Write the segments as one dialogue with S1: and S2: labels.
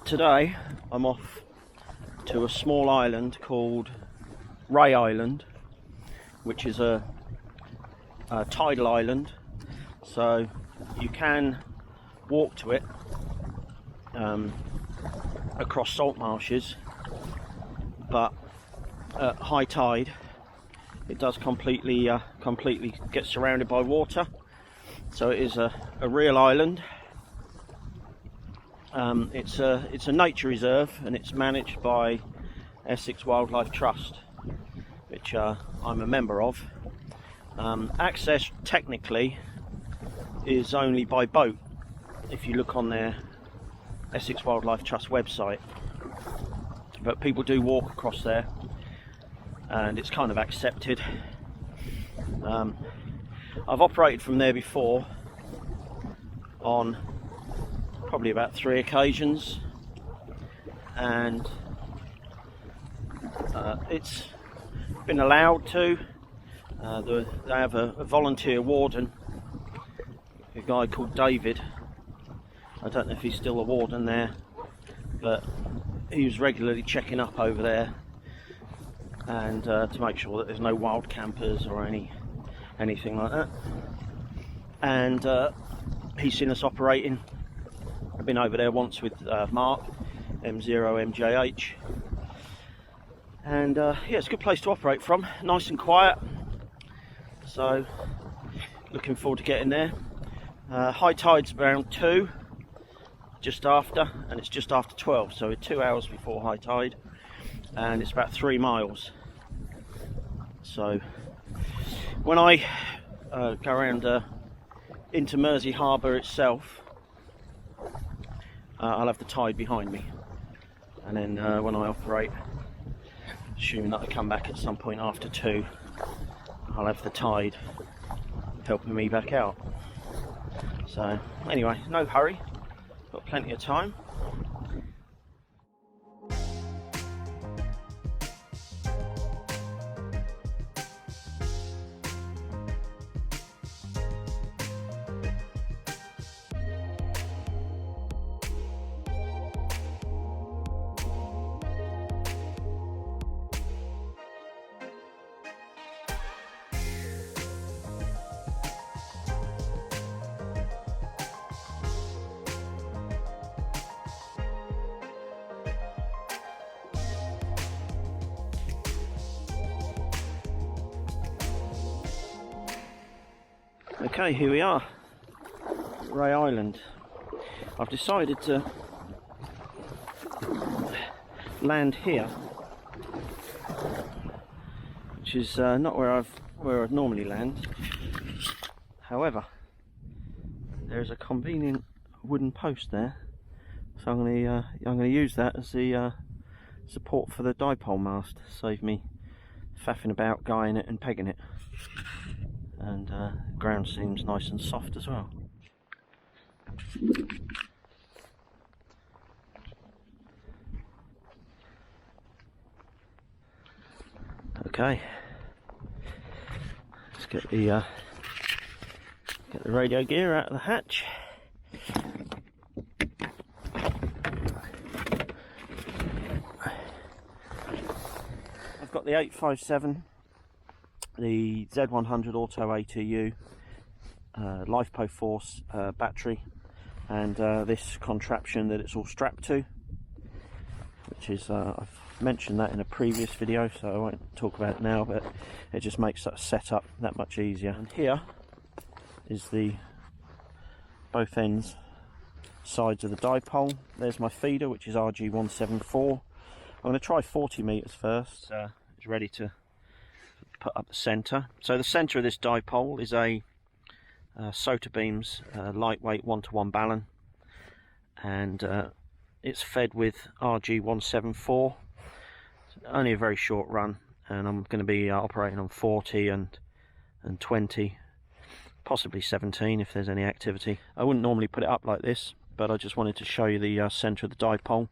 S1: Today I'm off to a small island called Ray Island, which is a tidal island, so you can walk to it across salt marshes, but at high tide it does completely get surrounded by water. So it is a real island. It's a nature reserve, and it's managed by Essex Wildlife Trust, which I'm a member of. Access technically is only by boat if you look on their Essex Wildlife Trust website, but people do walk across there and it's kind of accepted. I've operated from there before on probably about 3 occasions, and it's been allowed to. They have a volunteer warden, a guy called David. I don't know if he's still a warden there, but he was regularly checking up over there, and to make sure that there's no wild campers or anything like that. And he's seen us operating. I've been over there once with Mark, M0MJH, and yeah, it's a good place to operate from, nice and quiet, so looking forward to getting there. High tide's around 2, just after, and it's just after 12, so we're 2 hours before high tide, and it's about 3 miles. So when I go around into Mersey Harbour itself, I'll have the tide behind me, and then when I operate, assuming that I come back at some point after 2, I'll have the tide helping me back out. So anyway, no hurry, got plenty of time. Okay, here we are, Ray Island. I've decided to land here, which is not where I'd normally land. However, there's a convenient wooden post there, so I'm going to use that as the support for the dipole mast. Save me faffing about guying it and pegging it. And the ground seems nice and soft as well. Okay, let's get the radio gear out of the hatch. I've got the 857. The Z100 Auto ATU, LifePo Force battery, and this contraption that it's all strapped to, which is, I've mentioned that in a previous video, so I won't talk about it now, but it just makes that setup that much easier. And here is the both ends sides of the dipole. There's my feeder, which is RG174. I'm going to try 40 meters first. It's ready to put up the centre. So the centre of this dipole is a Sotabeams lightweight 1-to-1 balun, and it's fed with RG174. It's only a very short run, and I'm going to be operating on 40 and 20, possibly 17 if there's any activity. I wouldn't normally put it up like this, but I just wanted to show you the centre of the dipole.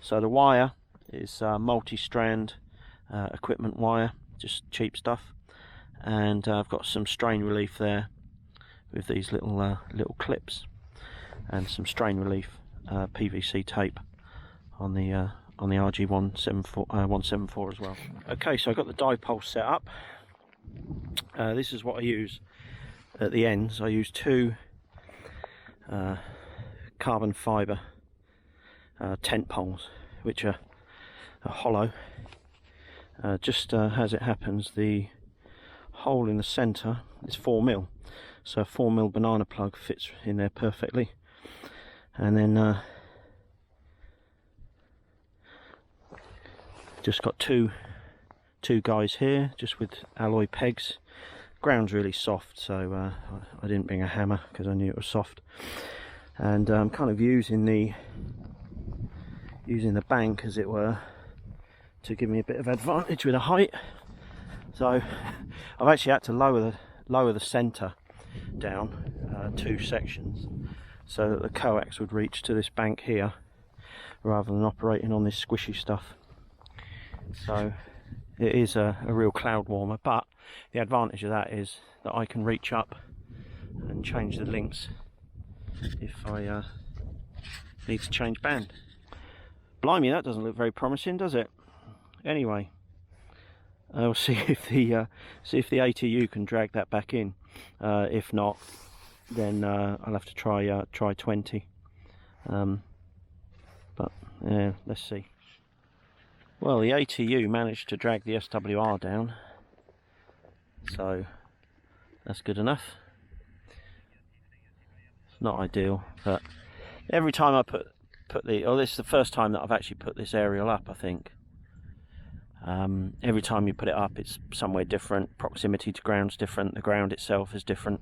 S1: So the wire is multi-strand equipment wire, just cheap stuff, and I've got some strain relief there with these little clips, and some strain relief PVC tape on the RG 174 as well. Okay, so I've got the dipole set up. This is what I use at the ends. I use two carbon fibre tent poles, which are hollow. Just as it happens, the hole in the centre is 4mm, so a 4mm banana plug fits in there perfectly. And then just got two guys here, just with alloy pegs. Ground's really soft, so I didn't bring a hammer because I knew it was soft. And I'm kind of using the bank, as it were, to give me a bit of advantage with the height. So I've actually had to lower the centre down 2 sections so that the coax would reach to this bank here rather than operating on this squishy stuff. So it is a real cloud warmer, but the advantage of that is that I can reach up and change the links if I need to change band. Blimey, that doesn't look very promising, does it? Anyway, I'll see if the ATU can drag that back in. If not, then I'll have to try 20. But yeah, let's see. Well, the ATU managed to drag the SWR down, so that's good enough. It's not ideal, but every time I put this is the first time that I've actually put this aerial up, I think. Every time you put it up, it's somewhere different. Proximity to ground's different. The ground itself is different.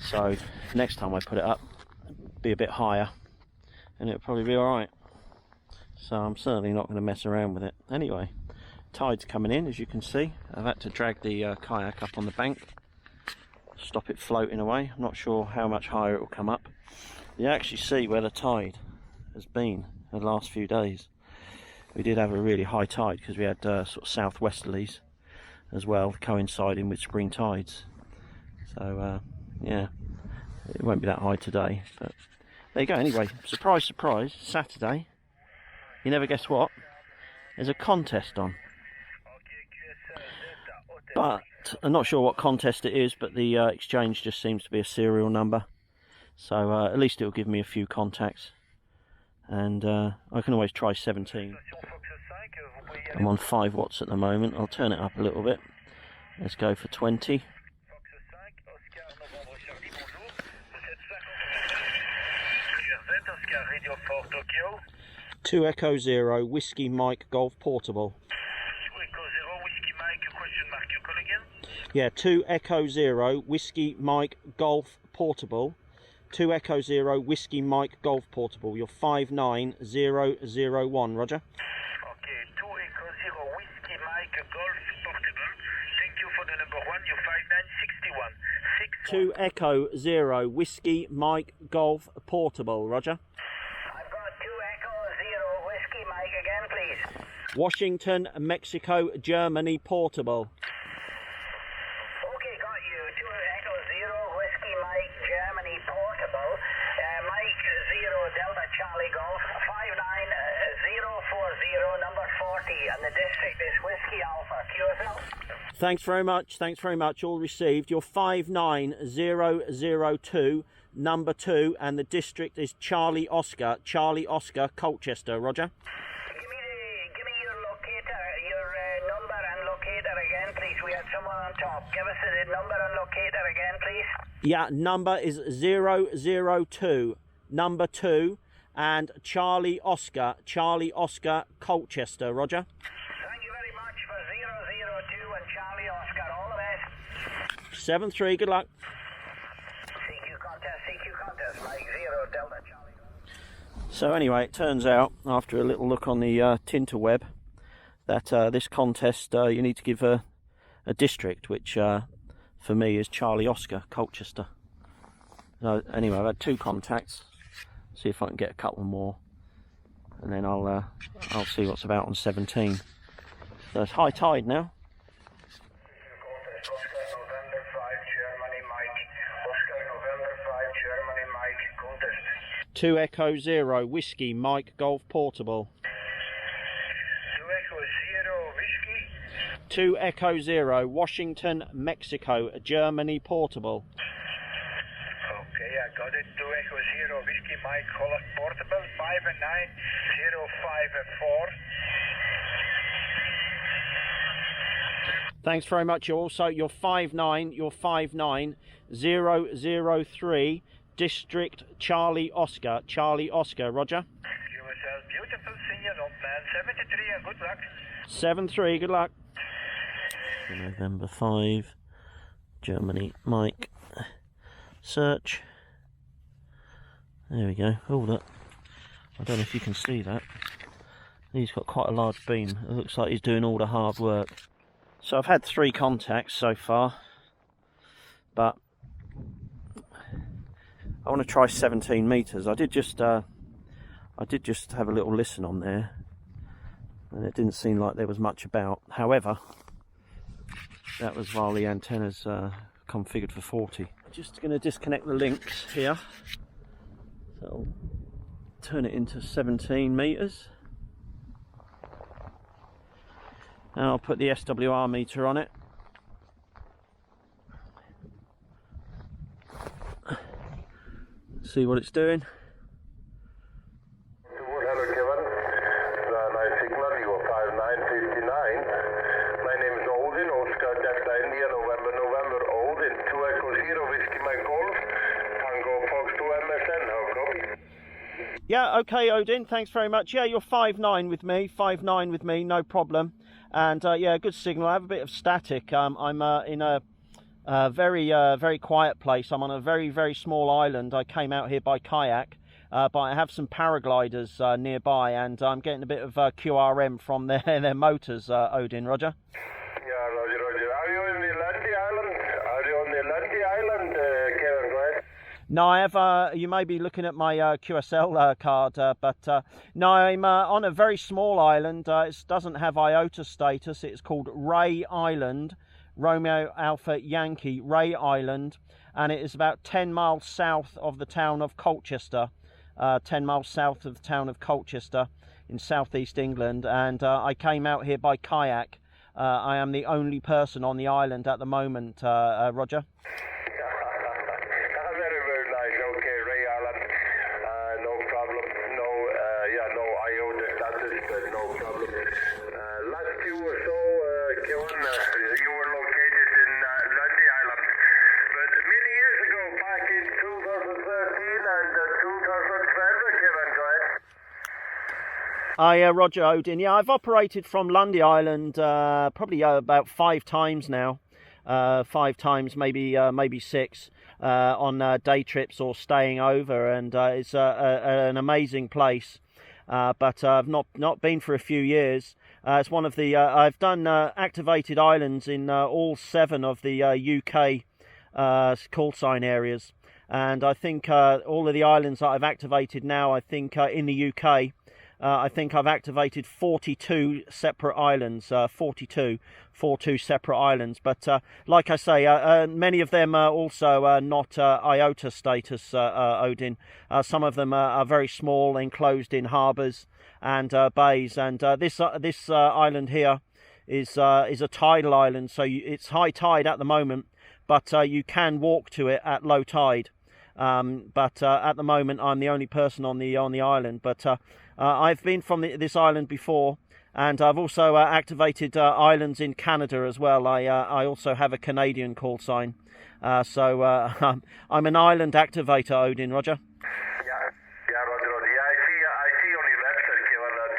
S1: So next time I put it up, it'll be a bit higher, and it'll probably be all right. So I'm certainly not going to mess around with it. Anyway, tide's coming in, as you can see. I've had to drag the kayak up on the bank, stop it floating away. I'm not sure how much higher it will come up. You actually see where the tide has been the last few days. We did have a really high tide because we had sort of southwesterlies as well, coinciding with spring tides. So yeah, it won't be that high today, but there you go. Anyway, surprise, surprise, Saturday. You never guess what? There's a contest on. But I'm not sure what contest it is, but the exchange just seems to be a serial number. So at least it'll give me a few contacts. And I can always try 17. I'm on 5 watts at the moment. I'll turn it up a little bit. Let's go for 20. 2 Echo Zero Whiskey Mike Golf Portable.
S2: 2 Echo Zero Whiskey Mike question mark. You call again?
S1: Yeah, 2 Echo Zero Whiskey Mike Golf Portable. 2 Echo Zero Whiskey Mike Golf Portable. You're 59001, Roger.
S2: Okay, 2 Echo Zero Whiskey Mike Golf Portable. Thank you for the number 1. You're 5961.
S1: 2 Echo Zero Whiskey Mike Golf Portable, Roger.
S2: I've got 2 Echo Zero Whiskey Mike again, please.
S1: Washington, Mexico, Germany Portable.
S2: Okay, got you. 2 Echo Zero Whiskey Mike Germany Portable. Mike Zero Delta Charlie Golf 59040 number 40, and the district is Whiskey Alpha. QSL.
S1: Thanks very much. Thanks very much. All received. You're 59002, number 2, and the district is Charlie Oscar, Colchester. Roger.
S2: Give me your locator, your number and locator again, please. We had someone on top. Give us the number and locator again, please.
S1: Yeah, number is 002, number 2, and Charlie Oscar, Colchester. Roger.
S2: Thank you very much for 002 and Charlie Oscar. All the best.
S1: 73, good luck.
S2: CQ contest, Mike Zero Delta Charlie.
S1: So anyway, it turns out, after a little look on the Tinterweb, that this contest you need to give a district, which for me is Charlie Oscar, Colchester. So anyway, I've had 2 contacts. See if I can get a couple more, and then I'll see what's about on 17. So it's high tide now.
S2: Oscar November 5 Germany Mike. Oscar November 5 Germany Mike contest.
S1: 2 Echo Zero Whiskey Mike Golf Portable.
S2: 2 Echo Zero Whiskey.
S1: 2 Echo Zero Washington, Mexico, Germany Portable.
S2: Okay, I got it. 2 Echo Zero Whiskey Mike Golf Portable 59054.
S1: Thanks very much. You're 59003 District Charlie Oscar, Roger.
S2: You yourself beautiful, see you up, man. 73 and good luck.
S1: 7-3, good luck. November 5, Germany Mike. Search. There we go. Oh, that. I don't know if you can see that. He's got quite a large beam. It looks like he's doing all the hard work. So I've had 3 contacts so far, but I want to try 17 meters. I did just have a little listen on there, and it didn't seem like there was much about. However, that was while the antenna's configured for 40. I'm just going to disconnect the links here. So I'll turn it into 17 meters. And I'll put the SWR meter on it. See what it's doing.
S3: Hello Kevin, nice signal, you are 5959. My name is Odin, Oscar Delta India, November Odin, 2 Echo Zero Whiskey Mike Golf, Tango Fox 2 MSN, how copy?
S1: Yeah, okay Odin, thanks very much. Yeah, you're 5-9 with me, 5-9 with me, no problem. And yeah, good signal. I have a bit of static. I'm in a very quiet place. I'm on a very small island. I came out here by kayak, but I have some paragliders nearby, and I'm getting a bit of QRM from their motors. Odin, Roger.
S3: Yeah, Roger. Are you in the Lundy Island? Kevin, right?
S1: No, I have. You may be looking at my QSL card, but no, I'm on a very small island. It doesn't have IOTA status. It's called Ray Island, Romeo Alpha Yankee, Ray Island, and it is about 10 miles south of the town of Colchester. 10 miles south of the town of Colchester in southeast England, and I came out here by kayak. I am the only person on the island at the moment, Roger.
S3: Very nice. Okay, Ray Island. No problem. No IOTA status, but no problem. Last year or so, Kevin, you were located in Lundy Island. But many years ago, back in 2013 and 2012, Kevin, right?
S1: Roger, Odin. Yeah, I've operated from Lundy Island probably about 5 times now. 5 times, maybe 6, on day trips or staying over, and it's an amazing place. But I've not been for a few years. It's one of the I've done activated islands in all 7 of the UK call sign areas, and I think all of the islands that I've activated now, I think in the UK. I think I've activated 42 separate islands, 42 separate islands. But like I say, many of them are also not IOTA status, Odin. Some of them are very small, enclosed in harbours and bays. And this island here is a tidal island, so it's high tide at the moment, but you can walk to it at low tide. But at the moment, I'm the only person on the island. But I've been from this island before, and I've also activated islands in Canada as well. I also have a Canadian call sign, so I'm an island activator, Odin, Roger.
S3: Yeah, Roger. Yeah, I see on your website, Kevin, that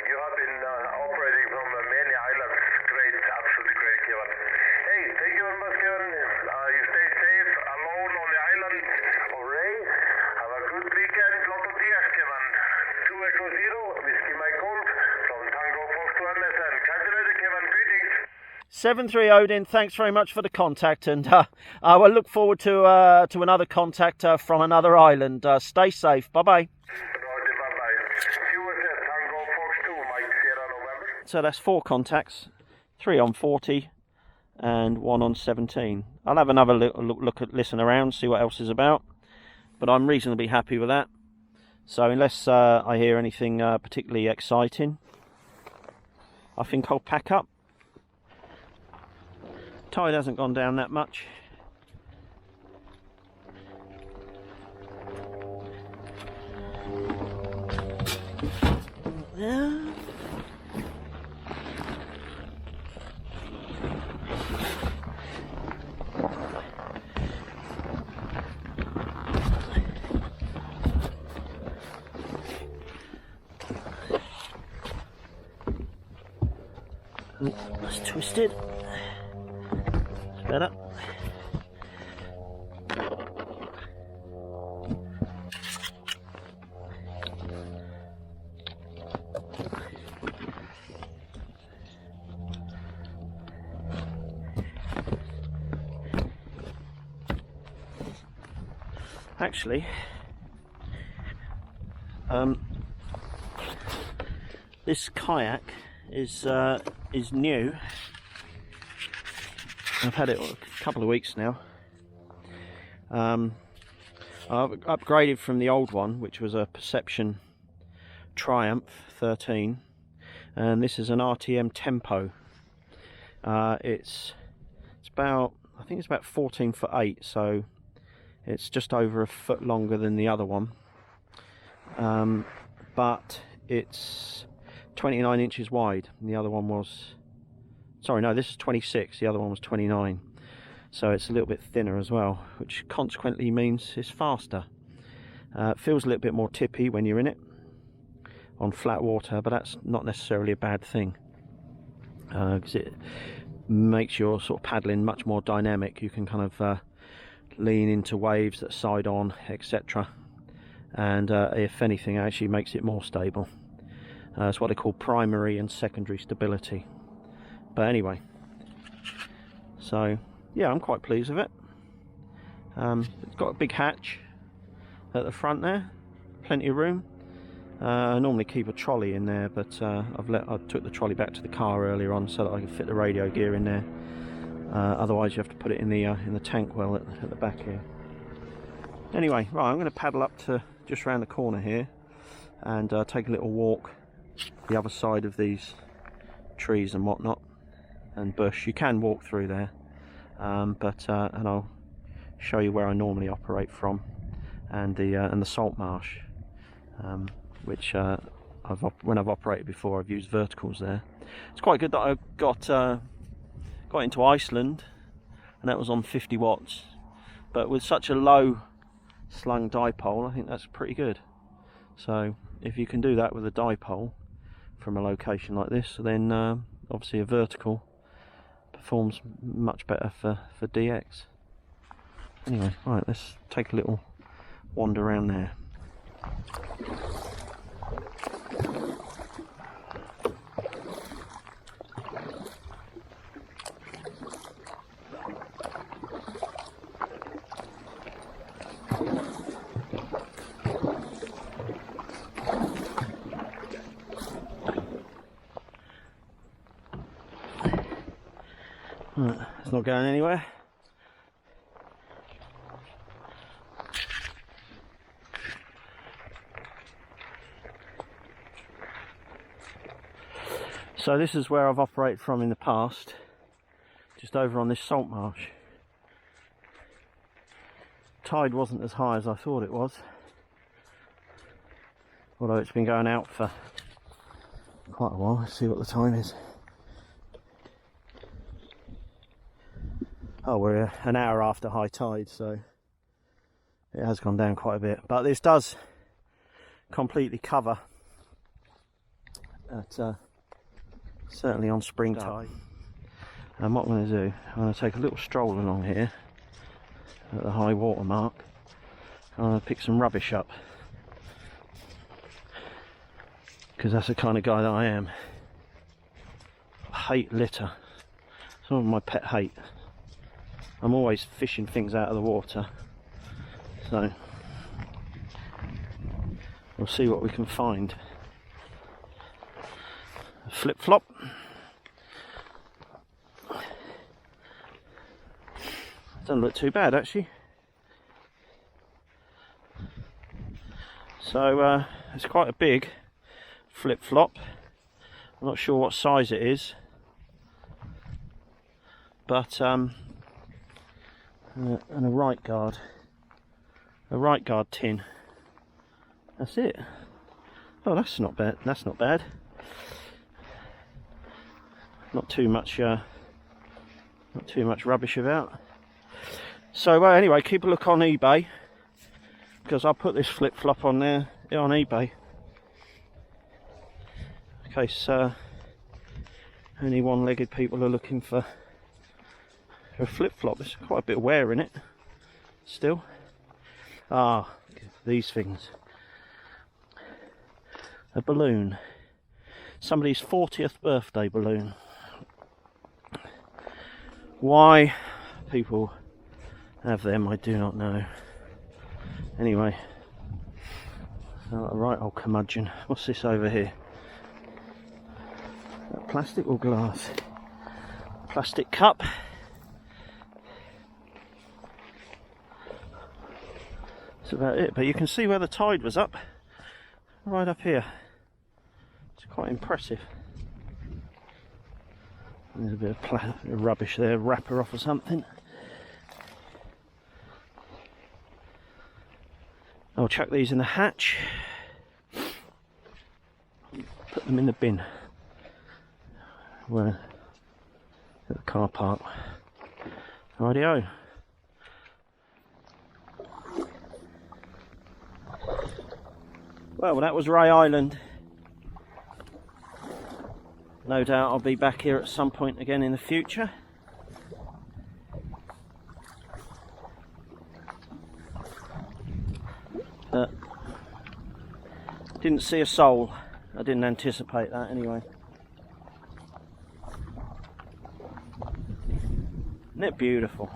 S3: you have been operating from many islands. Great, absolutely great, Kevin. Hey, thank you very much, Kevin. You stay safe, alone on the island of Ray. Have a good weekend. Lot of deers, Kevin. 2 Echo Zero, Whiskey Mike Golf, from Tango Fox to MSN. Catch you later, Kevin. Greetings.
S1: 7-3 Odin, thanks very much for the contact, and I will look forward to another contact from another island. Stay safe. Bye-bye.
S3: Roger, bye-bye. QSS, Tango Fox 2, Mike Sierra November.
S1: So that's 4 contacts, 3 on 40 and 1 on 17. I'll have another listen around, see what else is about, but I'm reasonably happy with that. So unless I hear anything particularly exciting, I think I'll pack up. Tide hasn't gone down that much. Yeah. That's twisted. It's better. Actually, this kayak is new. I've had it a couple of weeks now. I've upgraded from the old one, which was a Perception Triumph 13, and this is an RTM Tempo. It's about, I think it's about 14'8", so it's just over a foot longer than the other one, but it's 29 inches wide. And the other one was, sorry, no, this is 26, the other one was 29, so it's a little bit thinner as well, which consequently means it's faster. It feels a little bit more tippy when you're in it on flat water, but that's not necessarily a bad thing, because it makes your sort of paddling much more dynamic. You can kind of lean into waves that side on, etc., and if anything, actually makes it more stable. It's what they call primary and secondary stability. But anyway, so yeah, I'm quite pleased with it. It's got a big hatch at the front there, plenty of room. I normally keep a trolley in there, but I took the trolley back to the car earlier on so that I can fit the radio gear in there. Otherwise you have to put it in the tank well at the back here. Anyway, right, I'm going to paddle up to just round the corner here and take a little walk the other side of these trees and whatnot and bush. You can walk through there, and I'll show you where I normally operate from, and the salt marsh, which when I've operated before, I've used verticals there. It's quite good that I got into Iceland, and that was on 50 watts, but with such a low slung dipole, I think that's pretty good. So if you can do that with a dipole from a location like this, then obviously a vertical performs much better for DX. Anyway, right, let's take a little wander around there. It's not going anywhere. So this is where I've operated from in the past, just over on this salt marsh. Tide wasn't as high as I thought it was, although it's been going out for quite a while. Let's see what the time is. Oh, we're an hour after high tide, so it has gone down quite a bit. But this does completely cover at certainly on spring tide. And what I'm going to do, I'm going to take a little stroll along here at the high water mark. I'm going to pick some rubbish up, because that's the kind of guy that I am. I hate litter. It's one of my pet hate. I'm always fishing things out of the water, so we'll see what we can find. A flip-flop. Doesn't look too bad actually. So it's quite a big flip-flop. I'm not sure what size it is, but and a right guard tin. That's it. Oh, that's not bad. That's not bad. Not too much rubbish about. So anyway, keep a look on eBay, because I'll put this flip-flop on there on eBay. In case any one-legged people are looking for a flip-flop. There's quite a bit of wear in it still. Ah, these things. A balloon. Somebody's 40th birthday balloon. Why people have them, I do not know. Anyway, right old curmudgeon. What's this over here? Plastic or glass? Plastic cup. That's about it, but you can see where the tide was up. Right up here. It's quite impressive. There's a bit of rubbish there, wrapper off or something. I'll chuck these in the hatch. Put them in the bin. Where? At the car park. Rightio. Well, that was Ray Island. No doubt I'll be back here at some point again in the future. But didn't see a soul. I didn't anticipate that anyway. Isn't it beautiful?